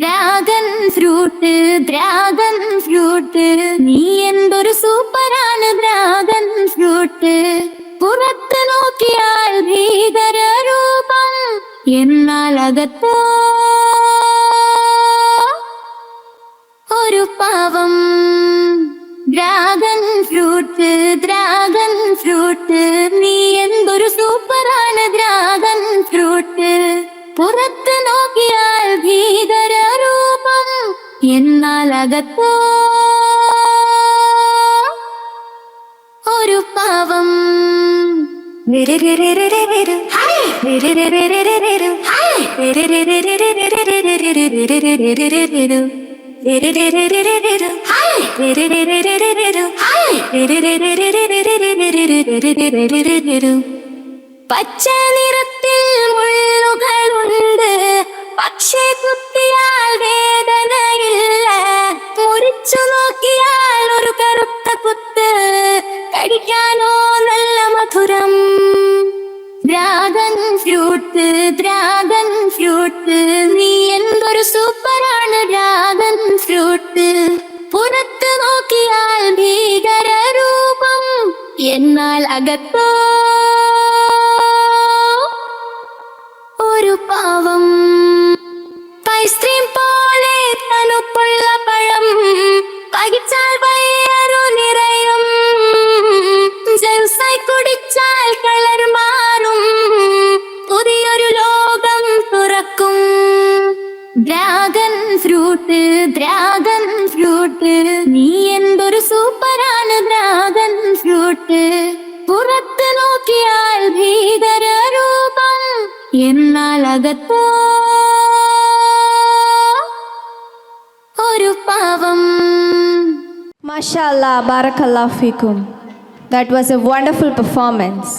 Dragon fruit dragon fruit നീ എന്തൊരു സൂപ്പറാണ് ഡ്രാഗൺ ഫ്രൂട്ട്. പുറത്ത് നോക്കിയാൽ ഭീകര രൂപം, എന്നാൽ അകത്തോ ഒരു പാവം. ഡ്രാഗൺ ഫ്രൂട്ട് ഡ്രാഗൺ ഫ്രൂട്ട് നീ എന്തൊരു സൂപ്പറാണ് ഡ്രാഗൺ ഫ്രൂട്ട്. പുറത്ത് നോക്കിയാൽ ഭീകര രൂപം, എന്നാൽ അകത്തോ ഒരു പാവം. പച്ച നിറത്തിൽ മുള്ളുകളുണ്ട്, പക്ഷേ കുത്തിയാൽ വേദനയില്ല. മുറിച്ചു നോക്കിയാൽ ഒരു കറുത്ത കുത്ത്, കഴിക്കാനോ നല്ല മധുരം. ഡ്രാഗൺ ഫ്രൂട്ട് ഡ്രാഗൺ ഫ്രൂട്ട് നീ എന്തൊരു സൂപ്പറാണ് ഡ്രാഗൺ ഫ്രൂട്ട്. പുറത്ത് നോക്കിയാൽ ഭീകര രൂപം, എന്നാൽ അകത്തോ ഒരു പാവം. ഐസ്ക്രീം പോലെ തണുപ്പുള്ള പഴം, കഴിച്ചാൽ വയറു നിറയും. ജ്യൂസായി കുടിച്ചാൽ കളർ മാറും, പുതിയൊരു ലോകം തുറക്കും. ഡ്രാഗൺ ഫ്രൂട്ട് ഡ്രാഗൺ ഫ്രൂട്ട് നീ എന്തൊരു സൂപ്പറാണ് ഡ്രാഗൺ ഫ്രൂട്ട്. പുറത്ത് നോക്കിയാൽ ഭീകര രൂപം, എന്നാൽ അകത്തോ ഒരു പാവം. Mashallah, Barakallah Fikum. That was a wonderful performance.